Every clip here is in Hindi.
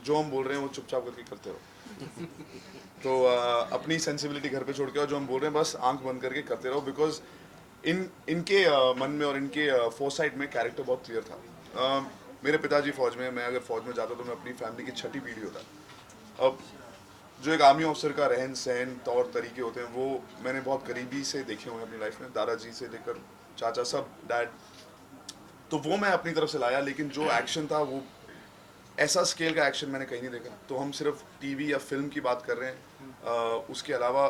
जो हम बोल रहे हैं वो चुपचाप करके करते रहो। तो अपनी सेंसिबिलिटी घर पे छोड़ के, और जो हम बोल रहे हैं बस आंख बंद करके करते रहो, बिकॉज इनके मन में और इनके फोरसाइट में कैरेक्टर बहुत क्लियर था। मेरे पिताजी फौज में, मैं अगर फौज में जाता तो मैं अपनी फैमिली की छठी पीढ़ी होता। अब जो एक आर्मी ऑफिसर का रहन सहन तौर तरीके होते हैं वो मैंने बहुत करीबी से देखे हुए हैं अपनी लाइफ में, दादाजी से लेकर चाचा सब, डैड, तो वो मैं अपनी तरफ से लाया। लेकिन जो एक्शन था वो ऐसा स्केल का एक्शन मैंने कहीं नहीं देखा। तो हम सिर्फ टीवी या फिल्म की बात कर रहे हैं, उसके अलावा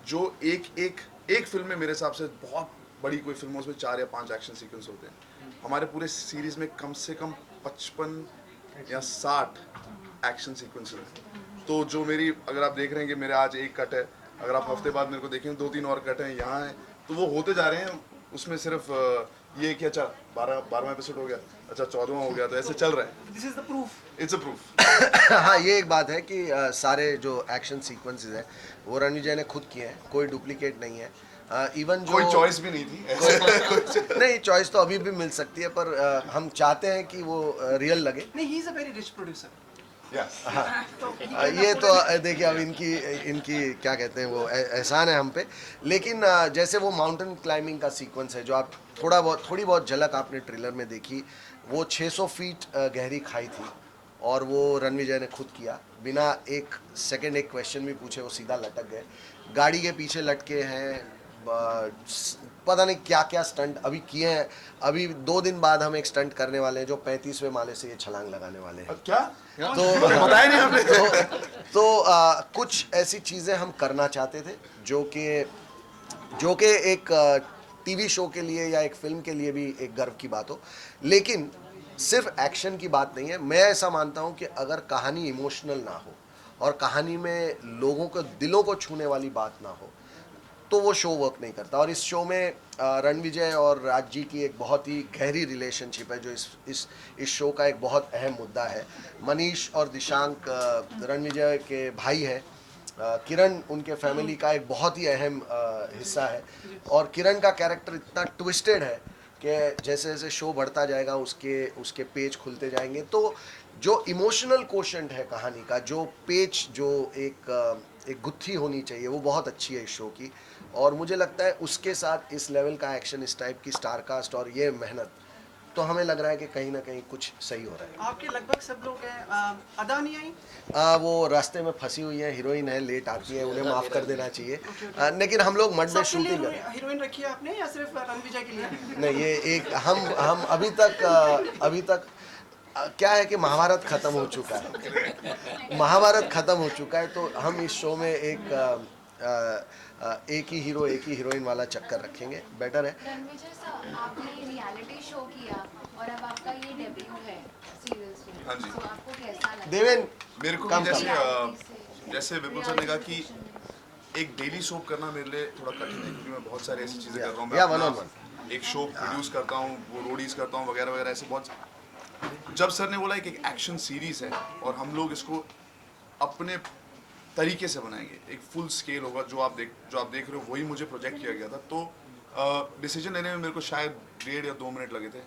जो एक फिल्म में मेरे हिसाब से बहुत बड़ी कोई फिल्म है उसमें 4 या 5 एक्शन सीक्वेंस होते हैं। हमारे पूरे सीरीज में कम से कम 55 या 60 एक्शन सीक्वेंस हैं। तो जो मेरी, अगर आप देख रहे हैं कि मेरे आज एक कट है, अगर आप हफ्ते बाद मेरे को देखें 2-3 और कट हैं यहाँ हैं, तो वो होते जा रहे हैं। उसमें सिर्फ ये कि अच्छा 12वां एपिसोड हो गया, अच्छा 14वां हो गया, तो ऐसे चल रहा है। This is the proof. It's a proof. हाँ, ये एक बात है कि सारे जो एक्शन सीक्वेंसेस हैं वो रणविजय ने खुद किए हैं, कोई डुप्लीकेट नहीं है। इवन जो कोई चॉइस भी नहीं थी ऐसे। नहीं, चॉइस तो अभी भी मिल सकती है, पर हम चाहते हैं कि वो रियल लगे। नहीं, he is a very rich producer. ये तो देखिए अब इनकी क्या कहते हैं वो एहसान है हम पे। लेकिन जैसे वो माउंटेन क्लाइंबिंग का सीक्वेंस है जो आप थोड़ी बहुत झलक आपने ट्रेलर में देखी, वो 600 फीट गहरी खाई थी और वो रणविजय ने खुद किया, बिना एक सेकंड एक क्वेश्चन भी पूछे वो सीधा लटक गए, गाड़ी के पीछे लटके हैं, पता नहीं क्या क्या स्टंट अभी किए हैं। अभी 2 दिन बाद हम एक स्टंट करने वाले हैं जो 35वें माले से ये छलांग लगाने वाले हैं। क्या तो बताया नहीं आपने? कुछ ऐसी चीज़ें हम करना चाहते थे जो कि एक टीवी शो के लिए या एक फिल्म के लिए भी एक गर्व की बात हो। लेकिन सिर्फ एक्शन की बात नहीं है। मैं ऐसा मानता हूँ कि अगर कहानी इमोशनल ना हो और कहानी में लोगों को दिलों को छूने वाली बात ना हो तो वो शो वर्क नहीं करता। और इस शो में रणविजय और राज जी की एक बहुत ही गहरी रिलेशनशिप है जो इस शो का एक बहुत अहम मुद्दा है। मनीष और दिशांक रणविजय के भाई हैं, किरण उनके फैमिली का एक बहुत ही अहम हिस्सा है। और किरण का कैरेक्टर इतना ट्विस्टेड है कि जैसे जैसे शो बढ़ता जाएगा उसके पेज खुलते जाएंगे। तो जो इमोशनल कोशेंट है कहानी का, जो पेज, जो एक गुत्थी होनी चाहिए, वो बहुत अच्छी है इस शो की। और मुझे लगता है उसके साथ इस लेवल का एक्शन, इस टाइप की स्टार कास्ट और ये मेहनत, तो हमें लग रहा है कि कहीं ना कहीं कुछ सही हो रहा है। आपके लगभग सब लोग हैं, अदा नहीं आई? वो रास्ते में फंसी हुई है, हीरोइन है, लेट आती है, उन्हें माफ कर देना चाहिए। लेकिन हम लोग मड में शूटिंग कर, हीरोइन रखी है आपने या सिर्फ रणविजय के लिए? नहीं, ये एक हम अभी तक क्या है कि महाभारत खत्म हो चुका है, महाभारत खत्म हो चुका है, तो हम इस शो में एक ही हीरो एक ही हीरोइन वाला चक्कर रखेंगे, बेटर है। रणविजय सर, आपने रियलिटी शो किया और अब आपका ये डेब्यू है सीरियल्स में। हाँ जी। तो आपको कैसा लगा? देवेन, मेरे को कम जैसे विपुल सर ने कहा कि एक डेली सोप करना मेरे लिए थोड़ा कठिन है, क्योंकि मैं बहुत सारी ऐसी चीज़ें कर रहा हूँ। मैं one on अपना एक शो प्रोड्यूस करता हूँ, वो रोडीज करता हूँ वगैरह वगैरह, ऐसे बहुत। जब सर ने बोला एक एक्शन सीरीज है और हम लोग इसको अपने तरीके से बनाएंगे, एक फुल स्केल होगा, जो आप देख रहे हो वही मुझे प्रोजेक्ट किया गया था। तो डिसीजन लेने में मेरे को शायद 1.5 या 2 मिनट लगे थे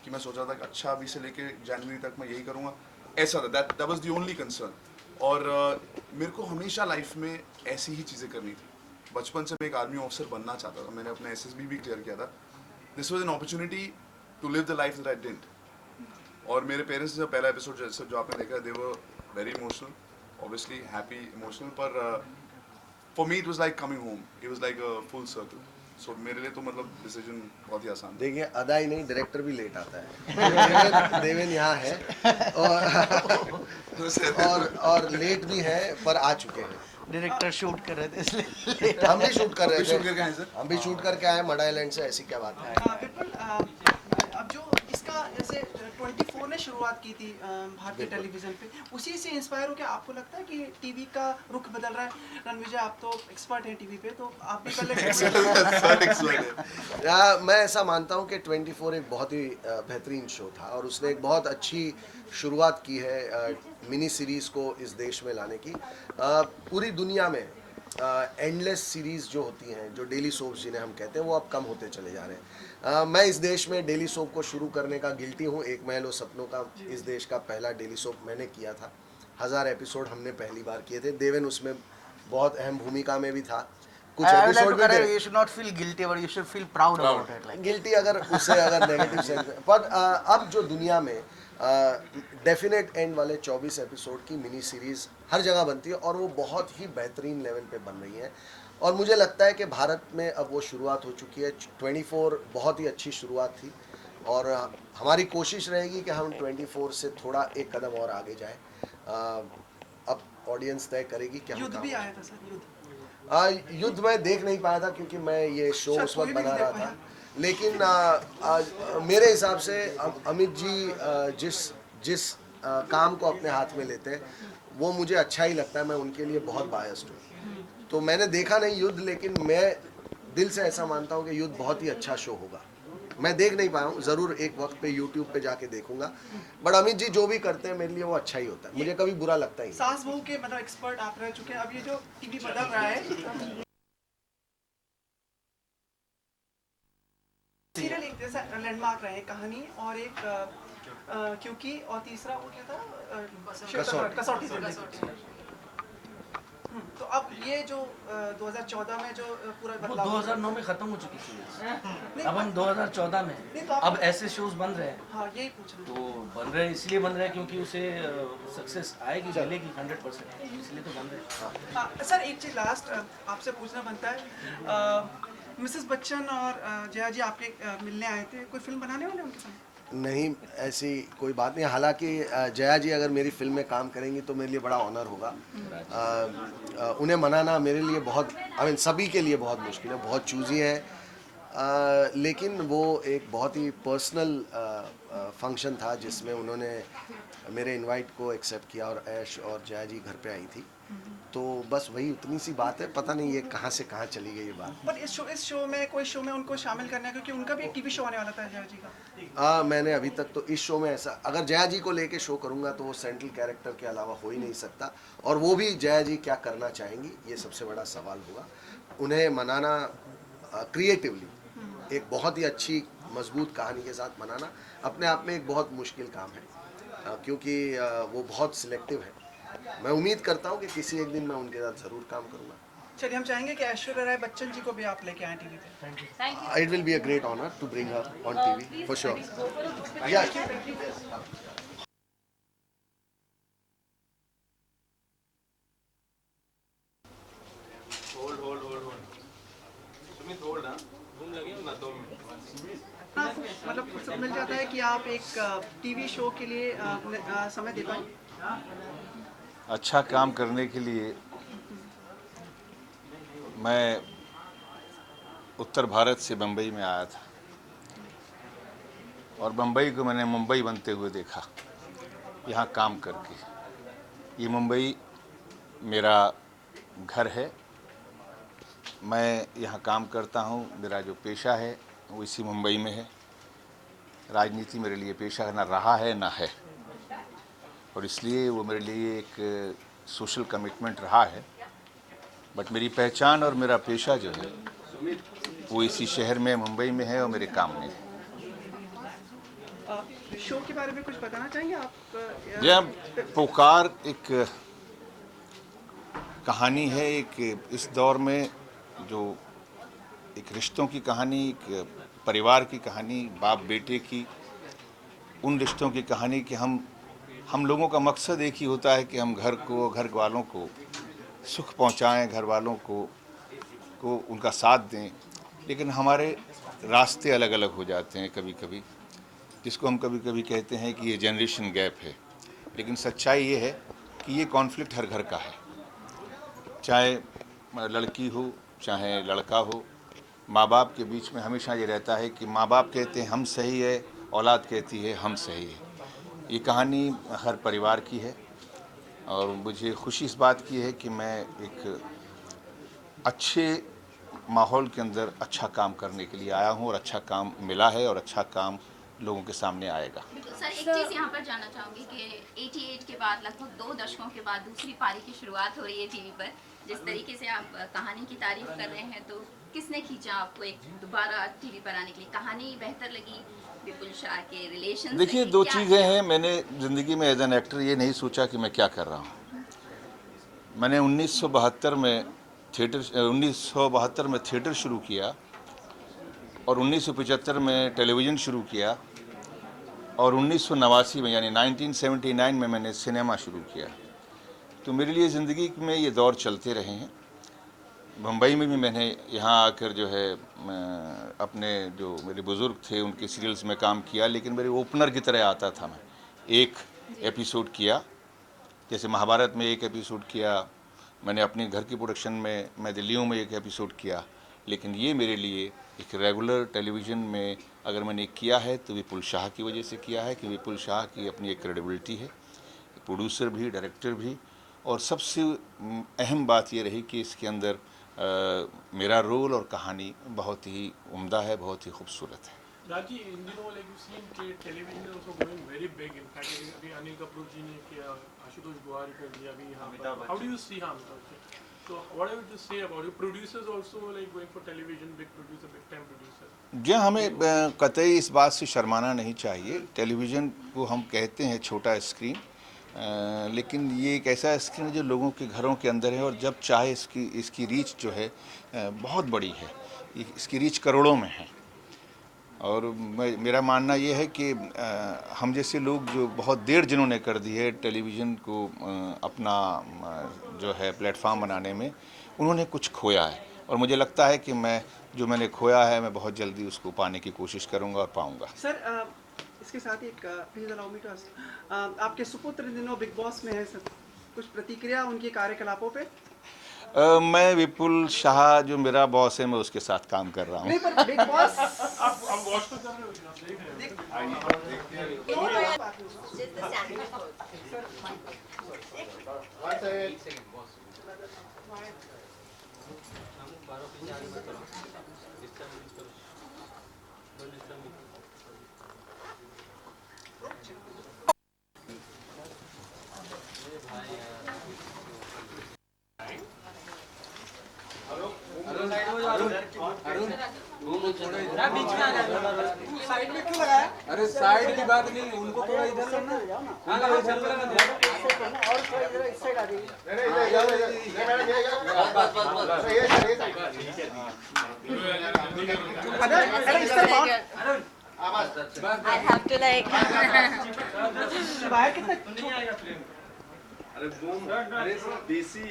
कि मैं सोचा था कि अच्छा अभी से लेके जनवरी तक मैं यही करूँगा, ऐसा था। That was the only concern. और मेरे को हमेशा लाइफ में ऐसी ही चीज़ें करनी थी। बचपन से मैं एक आर्मी ऑफिसर बनना चाहता था, मैंने अपना SSB भी क्लियर किया था। This was an opportunity to live the life that I didn't. और मेरे पेरेंट्स ने पहला एपिसोड जैसे जो आपने देखा, they were very emotional, obviously happy emotional, पर for me it was like coming home, it was like a full circle. So मेरे लिए तो मतलब डिसीजन बहुत ही आसान। देखिए, अदा ही नहीं, डायरेक्टर भी लेट आता है। देवेन यहाँ है और लेट भी है, पर आ चुके हैं। डायरेक्टर शूट कर रहे थे इसलिए हम भी शूट कर रहे शूट करके थे, आए सर। हम भी शूट करके आए मड आइलैंड से। ऐसी क्या बात है। विपुल, अब जो इसका जैसे 24 ने शुरुआत की थी भारतीय टेलीविजन पे, उसी से इंस्पायर हो के आपको लगता है कि टीवी का रुख बदल रहा है? रणविजय, आप तो एक्सपर्ट हैं टीवी पे, तो आप भी मैं ऐसा मानता हूँ कि 24 एक बहुत ही बेहतरीन शो था और उसने एक बहुत अच्छी शुरुआत की है मिनी सीरीज़ को इस देश में लाने की। पूरी दुनिया में एंडलेस सीरीज़ जो होती हैं, जो डेली सोप्स जिन्हें हम कहते हैं, वो अब कम होते चले जा रहे हैं। मैं इस देश में डेली सोप को शुरू करने का गिल्टी हूँ। एक महल और सपनों का इस देश का पहला डेली सोप मैंने किया था। 1000 एपिसोड हमने पहली बार किए थे। देवेन उसमें बहुत अहम भूमिका में भी था। कुछ I would like episode to भी correct, थे you should not feel guilty, but you should feel proud about it. Like, guilty, अगर उसे अगर नेगेटिव सेंस में, पर अब जो दुनिया में डेफिनेट एंड वाले 24 एपिसोड की मिनी सीरीज हर जगह बनती है और वो बहुत ही बेहतरीन लेवल पे बन रही है। और मुझे लगता है कि भारत में अब वो शुरुआत हो चुकी है। 24 बहुत ही अच्छी शुरुआत थी और हमारी कोशिश रहेगी कि हम 24 से थोड़ा एक कदम और आगे जाएं। अब ऑडियंस तय करेगी कि हम युद्ध कहाँ भी पहुंचे। आया था सर, युद्ध। युद्ध मैं देख नहीं पाया था क्योंकि मैं ये शो अच्छा, उस वक्त कोई भी बना नहीं रहा देख था। पाया। लेकिन मेरे हिसाब से अमित जी जिस जिस काम को अपने हाथ में लेते हैं वो मुझे अच्छा ही लगता है। मैं उनके लिए बहुत बायस्ड हूँ। तो मैंने देखा नहीं युद्ध, लेकिन मैं दिल से ऐसा मानता हूँ कि युद्ध बहुत ही अच्छा शो होगा। मैं देख नहीं पाया हूँ, ज़रूर एक वक्त पे यूट्यूब पे जाके देखूंगा। बट अमित जी जो भी करते हैं मेरे लिए वो अच्छा ही होता है, मुझे कभी बुरा लगता ही नहीं। सास बहू के मतलब एक्सपर्ट आप रह चुके हैं। अब ये जो टीवी बदल रहा है, सीरियल एक जैसा लैंडमार्क रहे, कहानी और एक क्योंकि, और तीसरा वो क्या था, कसौटी। तो अब ये जो 2014 में जो पूरा वो बदलाव 2009 में खत्म हो चुकी थी। नहीं, अब हम 2014 में नहीं, हैं। तो आप- अब ऐसे शोज बन रहे हैं, हाँ यही पूछ रहे तो बन रहे हैं इसलिए बन रहे हैं क्योंकि उसे सक्सेस आएगी, मिलेगी 100%, इसलिए तो बन रहे हैं। हैं। सर एक चीज लास्ट आपसे पूछना बनता है, मिसेस बच्चन और जया जी आपके मिलने आए थे, कोई फिल्म बनाने वाले उनके साथ? नहीं, ऐसी कोई बात नहीं। हालांकि जया जी अगर मेरी फिल्म में काम करेंगी तो मेरे लिए बड़ा ऑनर होगा। उन्हें मनाना मेरे लिए बहुत, सभी के लिए बहुत मुश्किल है, बहुत चूजी है। लेकिन वो एक बहुत ही पर्सनल फंक्शन था जिसमें उन्होंने मेरे इनवाइट को एक्सेप्ट किया और ऐश और जया जी घर पे आई थी। तो बस वही उतनी सी बात है। पता नहीं ये कहाँ से कहाँ चली गई ये बात। पर इस शो में कोई शो में उनको शामिल करना है, क्योंकि उनका भी एक टीवी शो आने वाला था जया जी का। मैंने अभी तक तो इस शो में ऐसा, अगर जया जी को लेके शो करूंगा तो वो सेंट्रल कैरेक्टर के अलावा हो ही नहीं सकता। और वो भी जया जी क्या करना चाहेंगी ये सबसे बड़ा सवाल होगा। उन्हें मनाना क्रिएटिवली एक बहुत ही अच्छी मजबूत कहानी के साथ मनाना अपने आप में एक बहुत मुश्किल काम है, क्योंकि वो बहुत सिलेक्टिव है। मैं उम्मीद करता हूँ कि किसी एक दिन मैं उनके साथ ज़रूर काम करूँगा। चलिए, हम चाहेंगे कि ऐश्वर्या राय बच्चन जी को भी आप लेके आए टीवी पे। It will be a great honor to bring her on TV for sure. Yeah. आपको मतलब फुर्सत मिल जाता है कि आप एक टीवी शो के लिए समय दे पाए? अच्छा काम करने के लिए मैं उत्तर भारत से बम्बई में आया था और बम्बई को मैंने मुंबई बनते हुए देखा यहाँ काम करके। ये मुंबई मेरा घर है, मैं यहाँ काम करता हूँ। मेरा जो पेशा है वो इसी मुंबई में है। राजनीति मेरे लिए पेशा ना रहा है ना है, और इसलिए वो मेरे लिए एक सोशल कमिटमेंट रहा है। बट मेरी पहचान और मेरा पेशा जो है वो इसी शहर में मुंबई में है और मेरे काम में है। शो के बारे में कुछ बताना चाहेंगे आप? यह पुकार एक कहानी है, एक इस दौर में जो एक रिश्तों की कहानी, एक परिवार की कहानी, बाप बेटे की, उन रिश्तों की कहानी कि हम लोगों का मकसद एक ही होता है कि हम घर को, घर वालों को सुख पहुंचाएं, घर वालों को उनका साथ दें। लेकिन हमारे रास्ते अलग अलग हो जाते हैं कभी कभी, जिसको हम कभी कभी कहते हैं कि ये जनरेशन गैप है। लेकिन सच्चाई ये है कि ये कॉन्फ्लिक्ट हर घर का है, चाहे लड़की हो चाहे लड़का हो। माँ बाप के बीच में हमेशा ये रहता है कि माँ बाप कहते हैं हम सही है, औलाद कहती है हम सही है। ये कहानी हर परिवार की है और मुझे खुशी इस बात की है कि मैं एक अच्छे माहौल के अंदर अच्छा काम करने के लिए आया हूँ और अच्छा काम मिला है और अच्छा काम लोगों के सामने आएगा। सर एक चीज़ यहाँ पर जानना चाहूँगी कि 88 के बाद लगभग 2 दशकों के बाद दूसरी पारी की शुरुआत हो रही है टीवी पर। जिस तरीके से आप कहानी की तारीफ कर रहे हैं, तो किसने खींचा आपको एक दोबारा टीवी पर आने के लिए? कहानी बेहतर लगी, विपुल शाह के रिलेशन? देखिए, दो चीज़ें हैं। मैंने ज़िंदगी में एज एन एक्टर ये नहीं सोचा कि मैं क्या कर रहा हूँ। मैंने 1972 में थिएटर शुरू किया और 1975 में टेलीविज़न शुरू किया और 1989 में यानी 1979 में मैंने सिनेमा शुरू किया। तो मेरे लिए ज़िंदगी में ये दौर चलते रहे हैं। मुंबई में भी मैंने यहाँ आकर जो है अपने जो मेरे बुज़ुर्ग थे उनके सीरियल्स में काम किया, लेकिन मेरे ओपनर की तरह आता था मैं। एक एपिसोड किया, जैसे महाभारत में एक एपिसोड किया, मैंने अपने घर की प्रोडक्शन में मैं दिल्लियों में एक एपिसोड किया, लेकिन ये मेरे लिए एक रेगुलर टेलीविज़न में अगर मैंने किया है तो विपुल शाह की वजह से किया है कि विपुल शाह की अपनी एक क्रेडिबिलिटी है, प्रोड्यूसर भी, डायरेक्टर भी, और सबसे अहम बात ये रही कि इसके अंदर मेरा रोल और कहानी बहुत ही उम्दा है, बहुत ही खूबसूरत है। राजी, इन दिनों लाइक यू सीन के television is also going very big. In fact अभी अनिल कपूर जी ने किया, आशुतोष गुहार कर दिया अभी यहाँ पर। हाउ डू यू सी हम? So what I would just say about you, producers also like going for television, big producer, big time producer. जी, हमें कतई इस बात से शर्माना नहीं चाहिए। टेलीविज़न को हम कहते हैं छोटा स्क्रीन, लेकिन ये एक ऐसा स्क्रीन है जो लोगों के घरों के अंदर है और जब चाहे इसकी रीच जो है बहुत बड़ी है। इसकी रीच करोड़ों में है और मेरा मानना ये है कि हम जैसे लोग जो बहुत देर जिन्होंने कर दी है टेलीविज़न को अपना जो है प्लेटफॉर्म बनाने में, उन्होंने कुछ खोया है और मुझे लगता है कि जो मैंने खोया है मैं बहुत जल्दी उसको पाने की कोशिश करूंगा और पाऊंगा। सर इसके साथ एक please allow me to ask, आपके सुपुत्र इन दिनों बिग बॉस में है सर, कुछ प्रतिक्रिया उनके कार्यकलापों पे? मैं विपुल शाह जो मेरा बॉस है मैं उसके साथ काम कर रहा हूँ। नहीं पर बिग बॉस आप वॉच तो कर रहे हो, आप देख रहे हैं। Just the standard साइड में क्यों लगाया? अरे साइड की बात नहीं, उनको थोड़ा इधर करना। और थोड़ा इधर इस साइड आ जाइए। अरे इस तरफ I have to like बाहर कितना नहीं आएगा फ्लेम? अरे बूम, अरे देसी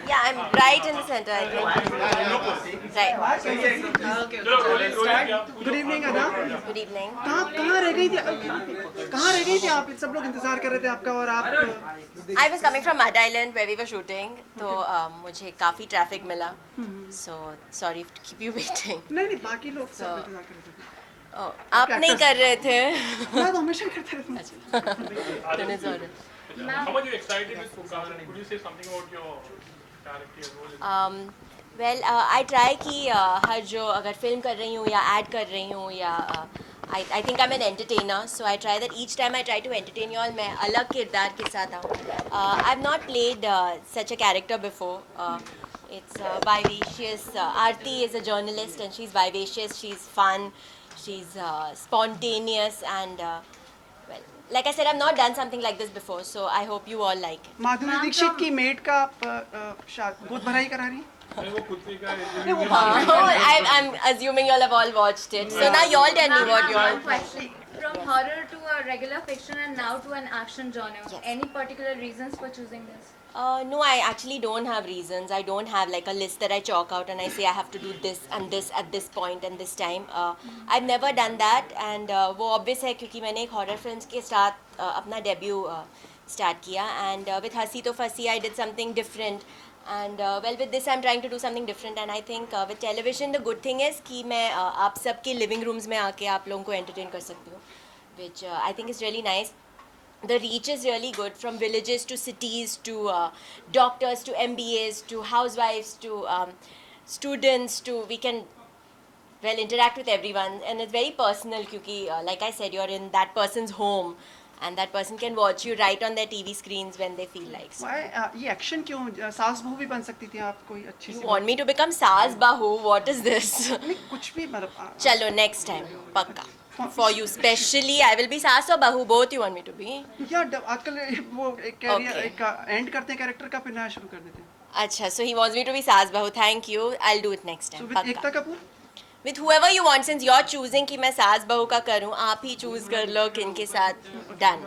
yeah, I'm right in the center, I think. Right. Good evening अदा। Good evening. कहाँ रह गई थी आप? सब लोग इंतजार कर रहे थे आपका और आप। I was coming from Mud Island where we were shooting, तो मुझे काफी ट्रैफिक मिला, so sorry to keep you waiting. नहीं बाकी लोग सब इंतजार कर रहे थे। Oh, आप नहीं कर रहे थे? मैं तो हमेशा करते रहता हूँ। How much you excited with Fukaan? Could you say something about your character role? Well, I try कि हर जो अगर फिल्म कर रही हूँ या ऐड कर रही हूँ या I think I'm an entertainer, so I try that each time I try to entertain you all, मैं अलग किरदार के साथ आऊँ. I've not played such a character before. It's vivacious. Aarti is a journalist and she's vivacious. She's fun. She's spontaneous and well, like I said, I've not done something like this before, so I hope you all like it. Madhuri Dixit की मेट का गोद भराई करा रही? नहीं, वो खुद का I'm assuming you all have all watched it. So now you all tell me what you all. One question. From horror to a regular fiction and now to an action genre. Yes. Any particular reasons for choosing this? No, I actually don't have reasons. I don't have like a list that I chalk out and I say I have to do this and this at this point and this time. I've never done that and वो obvious है क्योंकि मैंने एक horror films के साथ अपना debut start किया and with Hasi To Fasi I did something different and well with this I'm trying to do something different and I think with television the good thing is कि मैं आप सबके living rooms में आके आप लोगों को entertain कर सकती हूँ, which I think is really nice. The reach is really good, from villages to cities to doctors to MBAs to housewives to students to we can well interact with everyone and it's very personal क्योंकि like I said you're in that person's home and that person can watch you right on their TV screens when they feel like. So. ये एक्शन क्यों सास बहू भी बन सकती थी आप कोई अच्छी You C want me to become Saas Bahu? What is this? नहीं कुछ भी मतलब Chalo, next time, pakka. For you specially, I will be Saas or Bahu. Both you want me to be? या आजकल वो एक कैरियर Okay. एक एंड करते हैं कैरेक्टर का फिर नया शुरू कर देते हैं Acha, so he wants me to be Saas Bahu. Thank you. I'll do it next so time. With Pakka. Ekta Kapoor With whoever you want, since you're choosing कि मैं सास बहू का करूँ, आप ही choose कर लो किनके साथ. Done.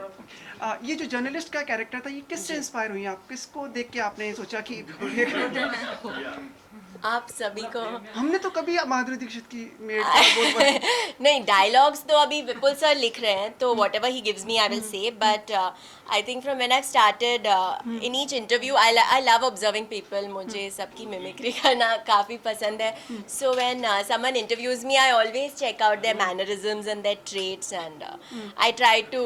ये जो जर्नलिस्ट का कैरेक्टर था ये किससे इंस्पायर हुई आप किसको देख के आपने सोचा कि आप सभी को हमने तो कभी माधुरी दीक्षित की मेड नहीं डायलॉग्स तो अभी विपुल सर लिख रहे हैं तो whatever he gives me I will say but I think from when I started in each interview I love observing people मुझे सबकी मिमिक्री करना काफ़ी पसंद है so when someone interviews me I always check out their mannerisms and their traits and I try to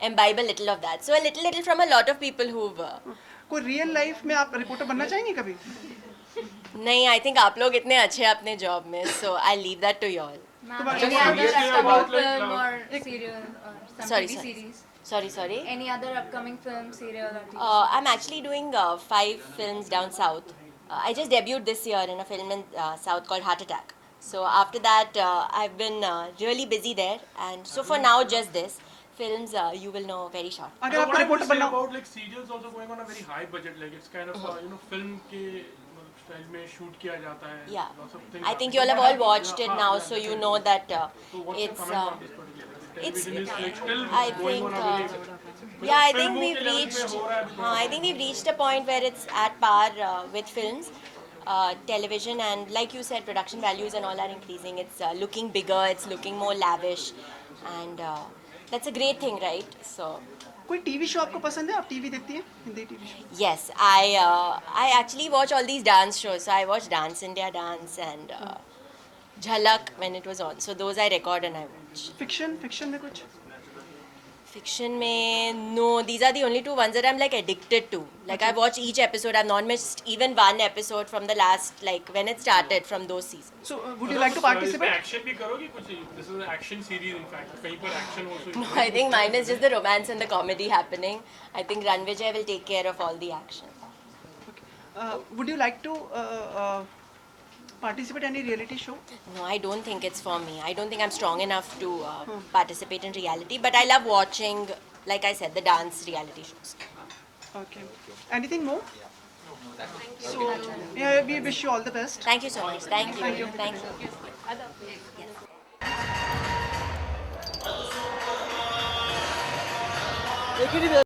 imbibe a little of that so a little from a lot of people who've कोई रियल लाइफ में आप रिपोर्टर बनना चाहेंगे कभी नहीं आई थिंक आप लोग इतने अच्छे हैं अपने जॉब में so I leave that to you all Any other upcoming film or serial or some Sorry, TV sorry. series? sorry Any other upcoming film, serial or TV I'm actually doing 5 films down south. I just debuted this year in a film in south called Heart Attack. So after that, I've been really busy there, and so for now, just this films you will know very short. अगर आपको रिपोर्टर बनना about like serials also going on a very high budget like it's kind of you know film के स्टाइल में शूट किया जाता है Yeah, lots of things I think happen. you all have all watched it now, so you know that So what's your it's. comment on this particular? it's- Television is like still I going think. on a very Yeah, I think फिल्मों we've के level पे reached. हो रहा है अभी I think we've reached a point where it's at par with films. Television and like you said, production values and all are increasing. It's looking bigger. It's looking more lavish, and that's a great thing, right? So. कोई टीवी शो आपको पसंद है आप टीवी देखती हैं Hindi TV show Yes, I actually watch all these dance shows. So I watch Dance India Dance and Jhalak when it was on. So those I record and I watch. Fiction में कुछ Fiction mein, no, these are the only 2 ones that I'm like addicted to. Like I watch each episode. I've not missed even one episode from the last, like when it started from those seasons. So would you like to इसमें पार्टिसिपेट एक्शन भी करोगे कुछ this is action series in fact कहीं पर action also No, I think mine is just the romance and the comedy happening. I think Ranvijay will take care of all the action. Would you like to participate any reality show No, I don't think it's for me. I don't think I'm strong enough to participate in reality. But I love watching, like I said, the dance reality shows. okay anything more so yeah we wish you all the best Thank you so much. Thank you. Thank you.